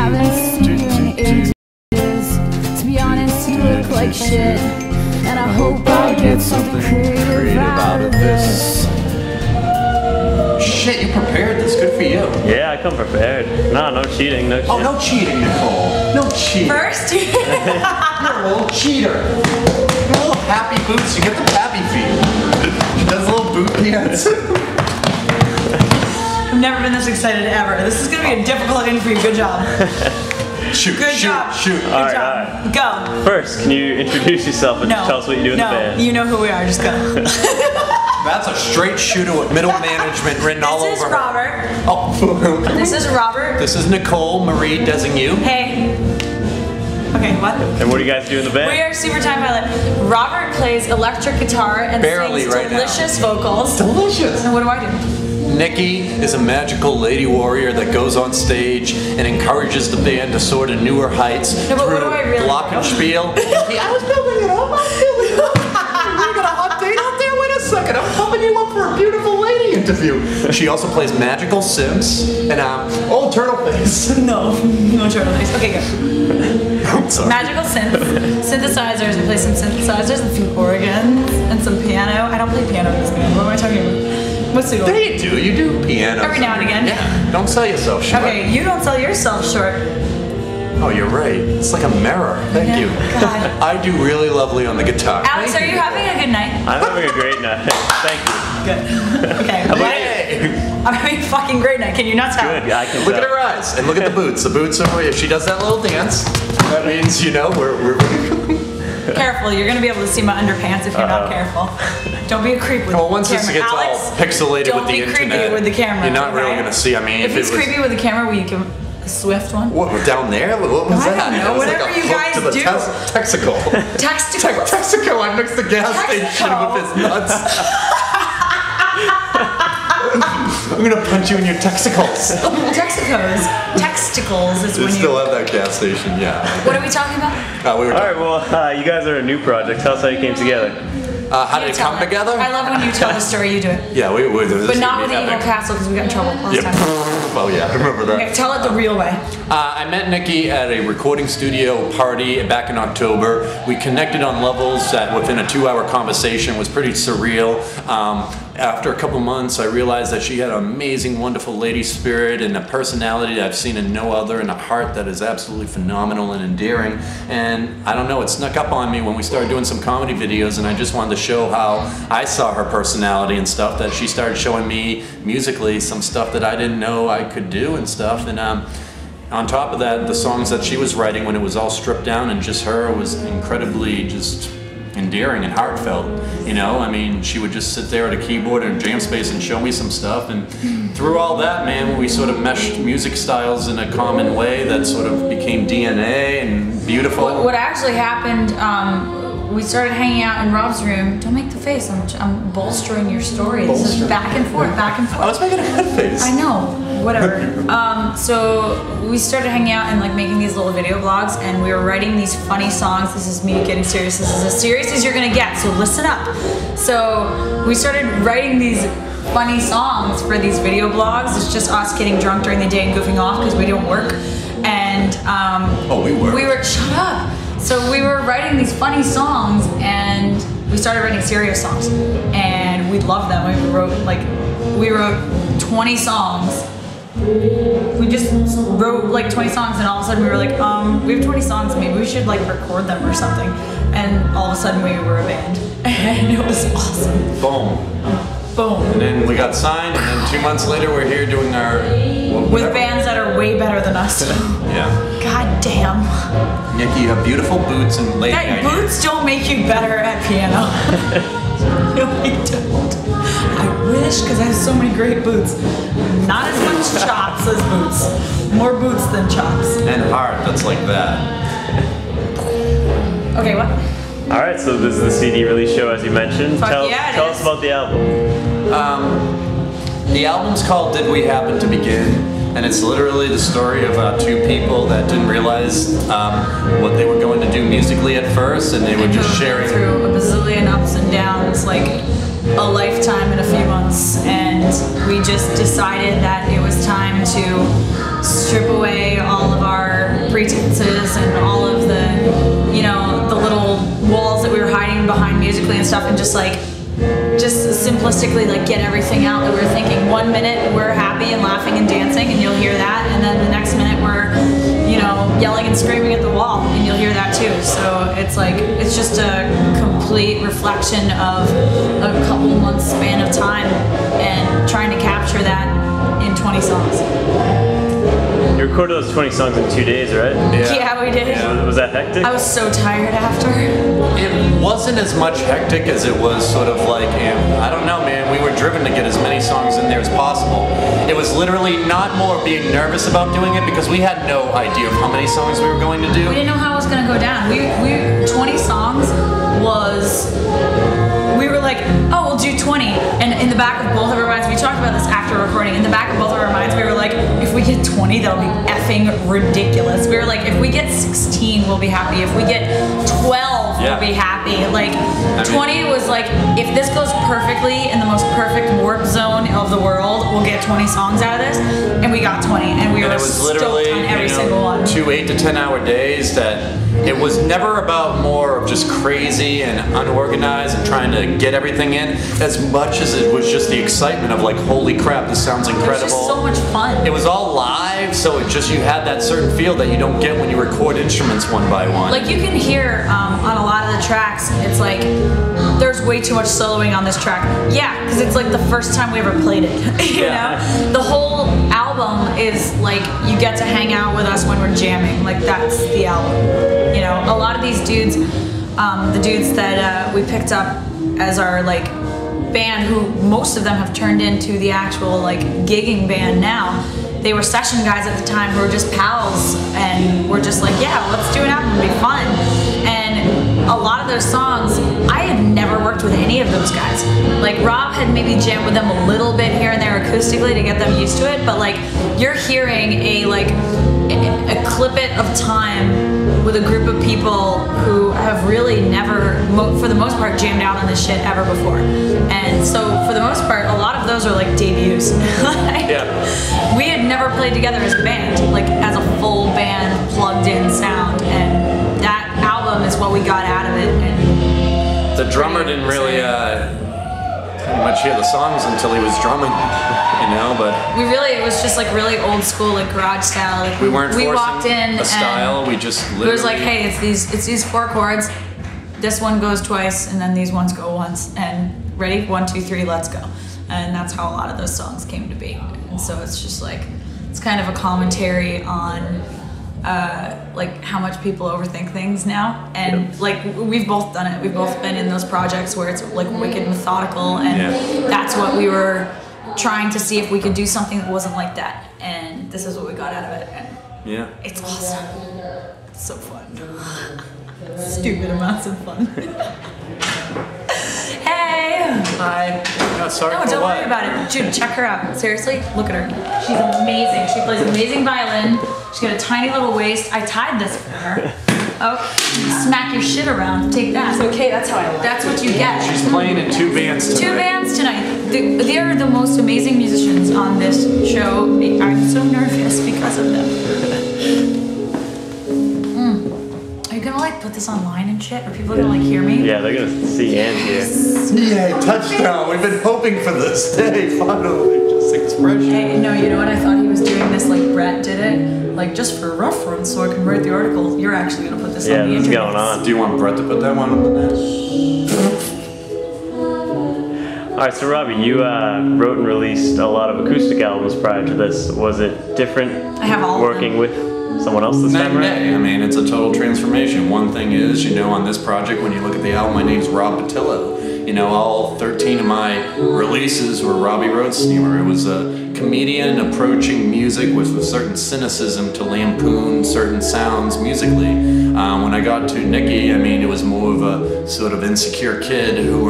haven't seen you in ages. To be honest, you look like shit, and I hope I get something creative out of this. Shit, you prepared this. Good for you. Yeah, I come prepared. No cheating, no cheating. Oh, no cheating, Nicole. No cheating. First, you're a little cheater. You're a little happy boots. You get the happy feet. She does a little boot dance. I've never been this excited ever. This is gonna be a difficult interview. Good job. Shoot. Good job. Shoot. Good All job. right. Go. First, can you introduce yourself and tell us what you do in the band? You know who we are. Just go. That's a straight shooter with middle management written all over her. This is Robert. Oh. This is Robert. This is Nicole Marie Dessingue. Hey. Okay, what? And what do you guys do in the band? We are Super Time Pilot. Robert plays electric guitar and sings delicious vocals. Delicious. And what do I do? Nikki is a magical lady warrior that goes on stage and encourages the band to soar to newer heights No, but what do I really glockenspiel. I was building it up. You got a hot date out there? Wait a second. I'm pumping you up for a beautiful lady interview. She also plays magical synths and old turtle face. No turtle face. Okay, go. I'm sorry. Magical synthesizers. We play some synthesizers and some organs and some piano. I don't play piano in this band. What am I talking about? What's the organ? There you do. You do piano. Every now and again. Yeah. Don't sell yourself short. Okay, you don't sell yourself short. Oh, you're right. It's like a mirror. Thank you. God. I do really lovely on the guitar. Alex, are you having a good night? I'm having a great night. Thank you. Good. Okay. I'm having a fucking great night. Can you not tell? Good. I can Look tell. at her eyes and look at the boots. The boots are if she does that little dance, that means, you know, we're Careful, you're gonna be able to see my underpants if you're not careful. Don't be a creep with well, once the this camera. gets Alex, all pixelated with the internet, don't be creepy with the camera. you're not really okay? gonna see. I mean, if he's it was, creepy with the camera, will you give him a swift one? What, down there? What was I that? don't know, It was whatever like a you hook guys to the do. Texicle. Texico, I mixed the gas station with his nuts. I'm gonna punch you in your texicles. Texticles is You when still have that gas station, yeah. What are we talking about? We were Alright, well, you guys are a new project. Tell us how you came together. how did it come together? I love when you tell the story, you do it. Yeah, But not with the Evil Castle because we got in trouble all the time. Oh yeah, I remember that. Okay, tell it the real way. I met Nikki at a recording studio party back in October. We connected on levels that within a 2-hour conversation was pretty surreal. After a couple months, I realized that she had an amazing, wonderful lady spirit and a personality that I've seen in no other, and a heart that is absolutely phenomenal and endearing. And I don't know, it snuck up on me when we started doing some comedy videos, and I just wanted to show how I saw her personality and stuff, that she started showing me musically some stuff that I didn't know I could do and stuff. And on top of that, the songs that she was writing when it was all stripped down and just her was incredibly just endearing and heartfelt. You know, I mean, she would just sit there at a keyboard in a jam space and show me some stuff, and through all that, man, we sort of meshed music styles in a common way that sort of became DNA and beautiful. What actually happened, we started hanging out in Rob's room. Don't make the face, I'm bolstering your story. This is back and forth, back and forth. I was making a good face. I know, whatever. So we started hanging out and like making these little video blogs, and we were writing these funny songs. This is me getting serious. This is as serious as you're gonna get, so listen up. So we started writing these funny songs for these video blogs. It's just us getting drunk during the day and goofing off because we don't work. And we were. Shut up. So we were writing these funny songs, and we started writing serious songs, and we loved them. We wrote 20 songs. We just wrote like 20 songs, and all of a sudden we were like, we have 20 songs, maybe we should like record them or something. And all of a sudden we were a band, and it was awesome. Boom. Boom. And then we got signed, and then 2 months later we're here doing our... With bands that are way better than us. Yeah. God damn. Nikki, you have beautiful boots and lady That boots don't make you better at piano. No, they don't. I wish, because I have so many great boots. Not as much chops as boots. More boots than chops. And heart that's like that. Okay, what? Alright, so this is the CD release show, as you mentioned. Fuck Tell yeah, us about the album. The album's called Did We Happen to Begin? And it's literally the story of two people that didn't realize what they were going to do musically at first, and they were just sharing through a bazillion ups and downs, like a lifetime in a few months, and we just decided that it was time to strip away all of our stuff and just simplistically like get everything out that we're thinking. 1 minute we're happy and laughing and dancing and you'll hear that, and then the next minute we're, you know, yelling and screaming at the wall and you'll hear that too. So it's like, it's just a complete reflection of a couple months span of time and trying to capture that in 20 songs. You recorded those 20 songs in 2 days, right? Yeah, we did. Yeah. Was that hectic? I was so tired after. It wasn't as much hectic as it was sort of like, I don't know, man, we were driven to get as many songs in there as possible. It was literally not more being nervous about doing it because we had no idea of how many songs we were going to do. We didn't know how it was going to go down. 20 songs was, we were like, oh, we'll do 20. And in the back of both of our minds, we talked about this after recording, in the back of both of our minds, we were like, if we get 20, that'll be effing ridiculous. We were like, if we get 16, we'll be happy. If we get 12, we'll be happy. Like, 20 was like, if this goes perfectly in the most perfect warp zone of the world, we'll get 20 songs out of this. And we got 20, and we were stoked on every single one. 2 8 to 10 hour days that it was never about more of just crazy and unorganized and trying to get everything in as much as it was just the excitement of like, holy crap, this sounds incredible. It was just so much fun. It was all live, so it just, you had that certain feel that you don't get when you record instruments one by one. Like you can hear on a lot of the tracks, it's like, there's way too much soloing on this track. Yeah, because it's like the first time we ever played it, you know? The whole album is like, you get to hang out with us when we're jamming. Like that's the album. You know, a lot of these dudes, the dudes that we picked up as our like band, who most of them have turned into the actual like gigging band now, they were session guys at the time who were just pals and we're just like, yeah, let's do an album, it'll be fun. And a lot of those songs, I had never worked with any of those guys. Like Rob had maybe jammed with them a little bit here and there acoustically to get them used to it, but like you're hearing a clippet of time with a group of people who have really never, for the most part, jammed out on this shit ever before. And so for the most part, a lot of those are like debuts. We had never played together as a band, like as a full band, plugged in sound, and that album is what we got out of it. And the drummer didn't really pretty much hear the songs until he was drumming, you know, but it was just like really old school, like garage style. Like we weren't forcing walked in a style, we just literally... It was like, hey, it's these 4 chords, this one goes twice, and then these ones go once, and ready, 1, 2, 3, let's go. And that's how a lot of those songs came to be. And so it's just like, it's kind of a commentary on like how much people overthink things now, and like we've both done it. We've both been in those projects where it's like wicked methodical, and that's what we were trying to see if we could do something that wasn't like that. And this is what we got out of it. And it's awesome. It's so fun. Stupid amounts of fun. Hey! Hi. No, sorry No, for don't what? worry about it. Dude, check her out. Seriously, look at her. She's amazing. She plays amazing violin. She's got a tiny little waist. I tied this for her. Oh, smack your shit around. Take that. It's okay, that's how I like it. That's what you get. She's playing in 2 bands tonight. 2 bands tonight. They are the most amazing musicians on this show. I'm so nervous because of them. Are you gonna like put this online and shit? Are people gonna like hear me? Yeah, they're gonna see and hear. Yay, touchdown. We've been hoping for this day, finally. Just expression. Hey, no, you know what? I thought he was doing this like Brett did it. Like just for reference so I can write the article. You're actually gonna put this on the what's internet. going on? Do you want Brett to put that one on the net? Alright, so Robbie, you wrote and released a lot of acoustic albums prior to this. Was it different I have all working of them. with someone else this time around? I mean, it's a total transformation. One thing is, you know, on this project, when you look at the album, my name's Rob Potylo. You know, all 13 of my releases were Robbie Roadsteamer. It was a comedian approaching music with a certain cynicism to lampoon certain sounds musically. When I got to Nikki, I mean, it was more of a sort of insecure kid who,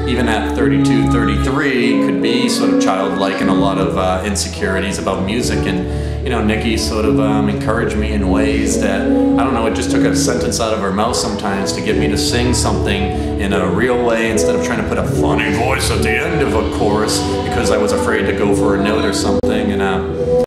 even at 32, 33, could be sort of childlike in a lot of insecurities about music. And, you know, Nikki sort of encouraged me in ways that, I don't know, it just took a sentence out of her mouth sometimes to get me to sing something in a real way instead of trying to put a funny voice at the end of a chorus because I was afraid to go for a note or something. And